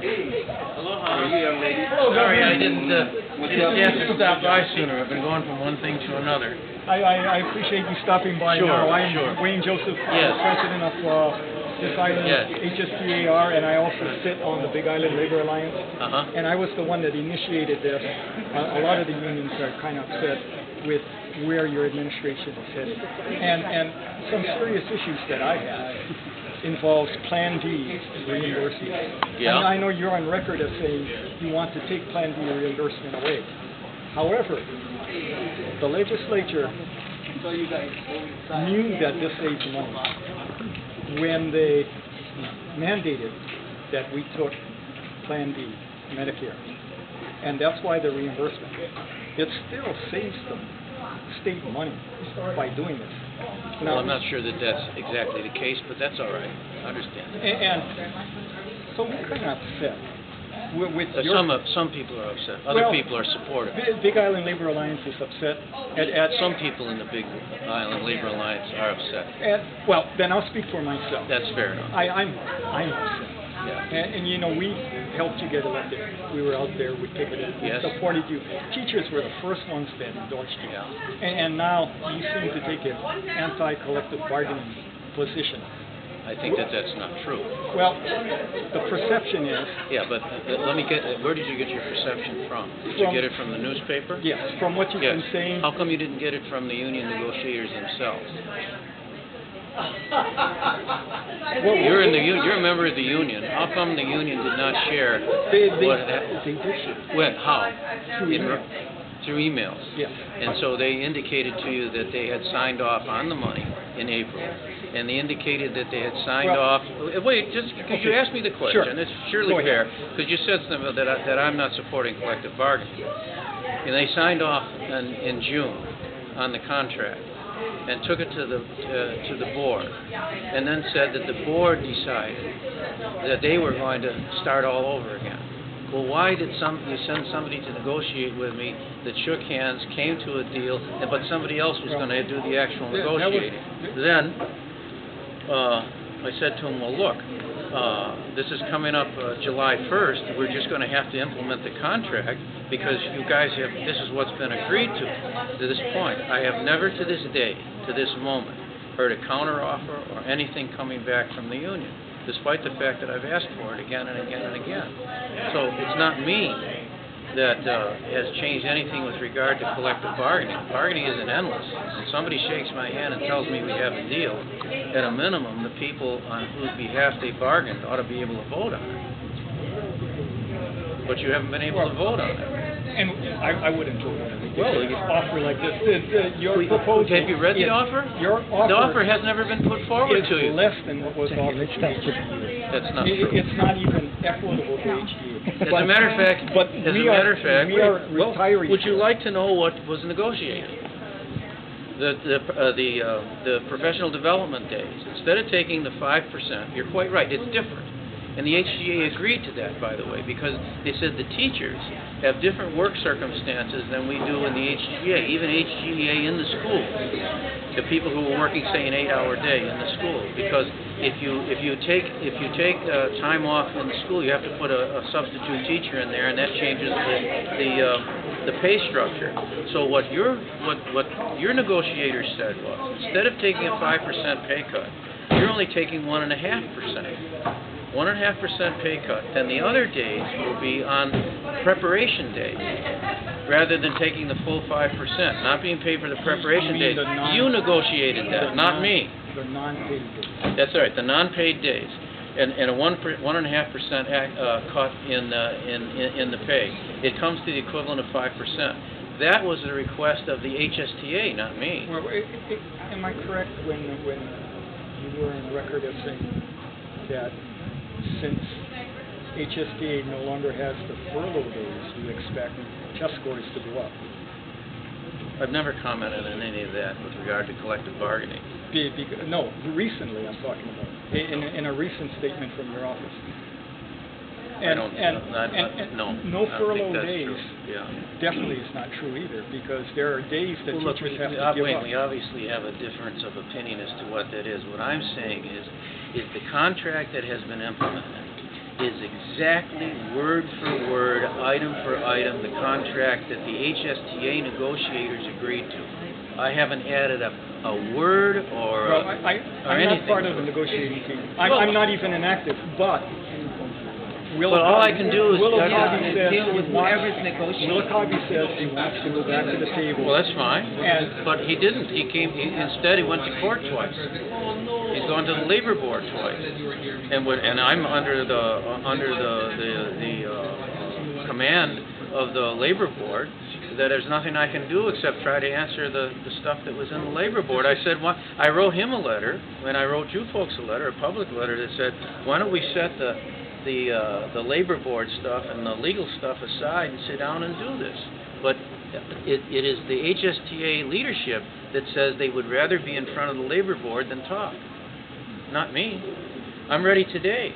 Hello, how are you, young lady? Sorry, I didn't get a chance to stop by sooner. I've been going from one thing to another. I appreciate you stopping by. Sure, now. I'm sure. Wayne Joseph, Yes. president of Big Island Yes. HSTA-R, and I also sit on the Big Island Labor Alliance. And I was the one that initiated this. A lot of the unions are kind of upset with where your administration is headed. And some serious issues that I have involves Plan B reimbursement. Yeah. And I know you're on record as saying you want to take Plan B reimbursement away. However, the legislature knew that this saves money when they mandated that we took Plan B, Medicare. And that's why the reimbursement. It still saves them state money by doing this. Well, I'm not sure that that's exactly the case, but that's all right. I understand. And so we're kind of upset. With Some people are upset. Other people are supportive. Big Island Labor Alliance is upset at Some people in the Big Island Labor Alliance are upset. well, then I'll speak for myself. That's fair enough. I'm upset. Yeah. And you know, we helped you get elected. We were out there, we picketed, we Yes. supported you. Teachers were the first ones that endorsed you. Yeah. And now you seem to take an anti-collective bargaining position. I think that that's not true. Well, the perception is... Yeah, but let me get, where did you get your perception from? Did you get it from the newspaper? Yes, from what you've Yes. been saying. How come you didn't get it from the union negotiators themselves? Well, You're a member of the union. How come the union did not share They what had happened? did share. When? How? Through email. Through emails. Yes. And so they indicated to you that they had signed off on the money in April. And they indicated that they had signed off. Wait, just because you asked me the question, Sure. it's surely Go ahead. fair, because you said something that I'm not supporting collective bargaining. And they signed off in June on the contract and took it to the board, and then said that the board decided that they were going to start all over again. Well, why did you send somebody to negotiate with me that shook hands, came to a deal, but somebody else was going to do the actual negotiating? Then I said to him, well, look, this is coming up July 1st. We're just going to have to implement the contract because you guys have, this is what's been agreed to this point. I have never to this day, to this moment, heard a counteroffer or anything coming back from the union, despite the fact that I've asked for it again and again and again. So it's not me that has changed anything with regard to collective bargaining. Bargaining isn't endless. When somebody shakes my hand and tells me we have a deal, at a minimum, the people on whose behalf they bargained ought to be able to vote on it. But you haven't been able to vote on it. And I wouldn't vote on it. Well, Offer like this. Your proposal... Have you read the offer? Your offer... The offer has never been put forward to you. It's less than what was offered to HGA. That's not true. It's not even equitable to HGA. As a matter of fact, we are retiring. Would you like to know what was negotiated? The professional development days. Instead of taking the 5%, you're quite right, it's different. And the HGA agreed to that, by the way, because they said the teachers have different work circumstances than we do in the HGA, even HGA in the school. The people who are working, say, an 8-hour day in the school, because if you take time off in the school, you have to put a substitute teacher in there, and that changes the pay structure. So what your negotiators said was, instead of taking a 5% pay cut, you're only taking 1.5%. 1.5% pay cut, then the other days will be on preparation days, rather than taking the full 5%, not being paid for the prepreparation days. You negotiated that, not me. The non-paid days. That's right, the non-paid days, and a 1.5% cut in the pay. It comes to the equivalent of 5%. That was the request of the HSTA, not me. Well, am I correct when you were on record as saying that since HSTA no longer has the furlough days, you expect test scores to go up? I've never commented on any of that with regard to collective bargaining. No, recently I'm talking about, in a recent statement from your office. No furlough days definitely is not true either, because there are days that teachers have to give up. We obviously have a difference of opinion as to what that is. What I'm saying is the contract that has been implemented is exactly word for word, item for item, the contract that the HSTA negotiators agreed to. I haven't added a word or Well, I'm anything. not part of the negotiating team. I'm not even an active, but all I can do is Will deal with whoever's negotiating. Will Abercrombie says he wants to go back to the table. Well, that's fine. And but he didn't. Instead, he went to court twice. He's gone to the labor board twice, and I'm under the command of the labor board. That there's nothing I can do except try to answer the stuff that was in the labor board. I said, I wrote him a letter, and I wrote you folks a letter, a public letter that said, why don't we set the labor board stuff and the legal stuff aside and sit down and do this? But it is the HSTA leadership that says they would rather be in front of the labor board than talk. Not me. I'm ready today.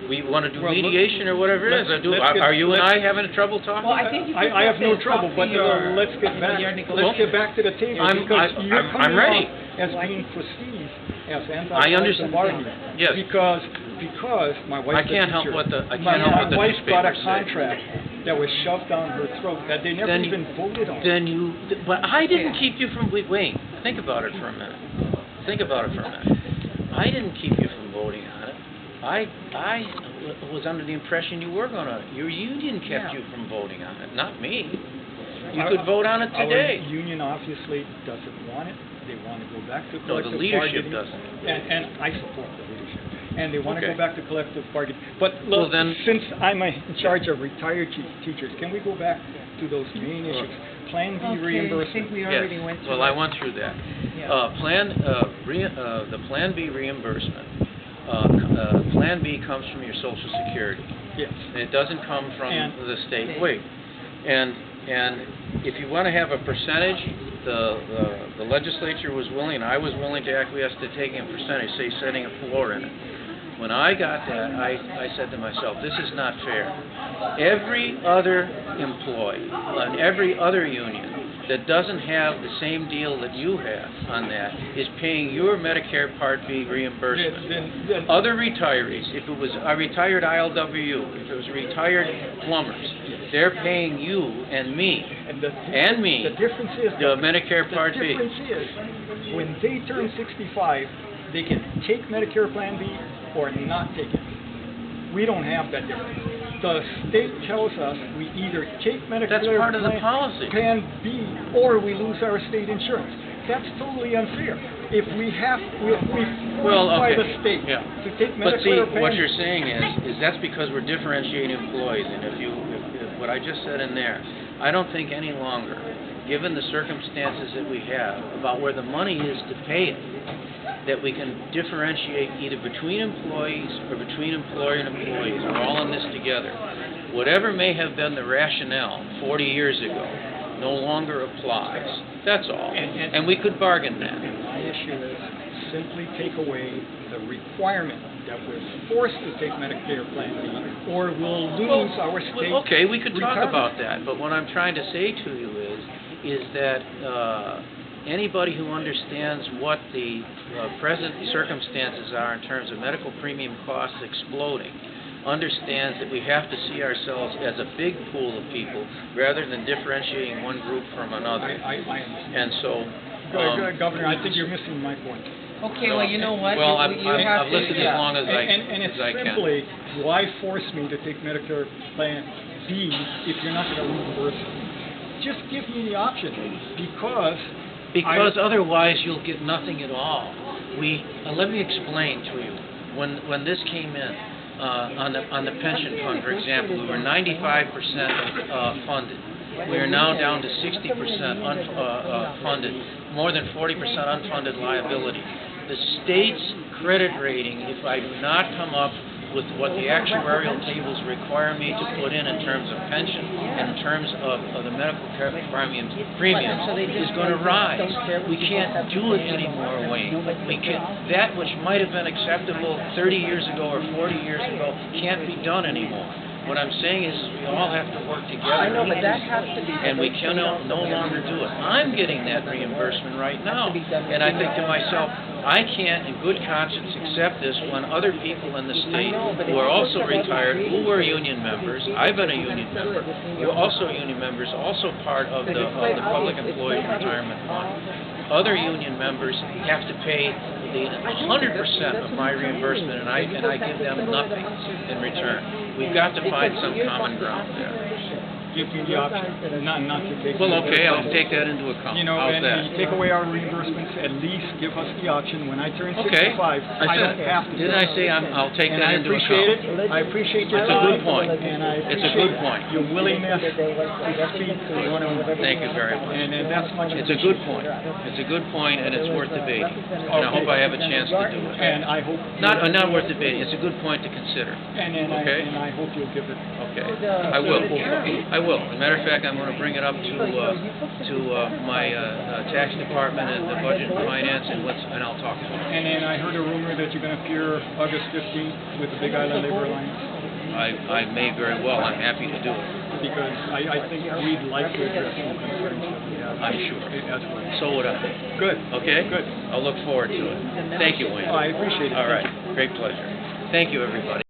We want to do mediation or whatever it is. Are you and I having trouble talking? Well, I think you I have no trouble, but let's get back to the table because you're coming ready. off as being perceived as I understand. Yes. Because my wife's I can't help what the my wife got a newspapers say. contract that was shoved down her throat that they never even voted on. But I didn't keep you from wait. Think about it for a minute. I didn't keep you from voting on it. I was under the impression you were going to. Your union kept you from voting on it, not me. You could vote on it today. Our union obviously doesn't want it. They want to go back to No, collective the leadership bargaining. doesn't. And I support the leadership. And they want to go back to collective bargaining. But look, then, since I'm in charge of retired teachers, can we go back to those main issues? Plan B reimbursement. I think we already went through I went through that. Yeah. The Plan B reimbursement. Plan B comes from your Social Security. Yes. It doesn't come from the state. Wait, and if you want to have a percentage, the legislature was willing, and I was willing to acquiesce to taking a percentage, say setting a floor in it. When I got that, I said to myself, this is not fair. Every other employee and every other union that doesn't have the same deal that you have on that is paying your Medicare Part B reimbursement. Other retirees, if it was a retired ILWU, if it was retired plumbers, they're paying you and me, the difference is the Medicare Part B. The difference is, when they turn 65, they can take Medicare Plan B or not take it. We don't have that difference. The state tells us we either take Medicare Plan B or we lose our state insurance. That's totally unfair. If we force the state to take Medicare Plan B. What you're saying is that's because we're differentiating employees. And if what I just said in there, I don't think any longer, given the circumstances that we have about where the money is to pay it, that we can differentiate either between employees or between employer and employees. We're all in this together. Whatever may have been the rationale 40 years ago no longer applies. That's all. And we could bargain that. My issue is simply take away the requirement that we're forced to take Medicare Plan B or we'll lose our state. Okay, we could talk about that. But what I'm trying to say to you is that anybody who understands what the present circumstances are in terms of medical premium costs exploding understands that we have to see ourselves as a big pool of people rather than differentiating one group from another. I understand. And so... Governor, I think you're missing my point. Okay, well, you know what? Well, I've listened as long as I can. And it's simply, why force me to take Medicare Plan B if you're not going to reimburse me? Just give me the option, because otherwise you'll get nothing at all. Let me explain to you. When this came in on the pension fund, for example, we were 95% funded. We are now down to 60% funded, more than 40% unfunded liability. The state's credit rating, if I do not come up with what the actuarial tables require me to put in terms of pension and in terms of the medical care premiums, is going to rise. We can't do it anymore, Wayne. That which might have been acceptable 30 years ago or 40 years ago can't be done anymore. What I'm saying is we all have to work together. I know, but that has to be. And we can no longer do it. I'm getting that reimbursement right now. And I think to myself, I can't in good conscience accept this when other people in the state who are also retired, who were union members, I've been a union member, who are also union members, also part of the Public Employees Retirement Fund. Other union members have to pay the 100% of my reimbursement, and I give them nothing in return. We've got to find some common ground there. Give you the option not to take. Well, okay, I'll take that into account. You know, How's and that? you take away our reimbursements, at least give us the option. When I turn Okay. 65, I don't have to. Didn't I say I'll take and that I into appreciate account? it. I appreciate your It's a time. good point. And I It's a appreciate good point. your willingness to speak to one of them. Thank you very much. And that's much. It's a good point. It's a good point, and it's worth debating. And I hope I have a chance to do it. And I hope. Not worth debating. It's a good point to consider. Okay? And I hope you'll give it. Okay. I will. I will. As a matter of fact, I'm going to bring it up to my tax department and the budget and finance, and I'll talk to them. And then I heard a rumor that you're going to appear August 15th with the Big Island Labor Alliance. I may very well. I'm happy to do it. Because I think we'd like to address some concerns that we have. I'm sure. As well. So would I. Good. Okay? Good. I'll look forward to it. Thank you, Wayne. I appreciate it. All right. Great pleasure. Thank you, everybody.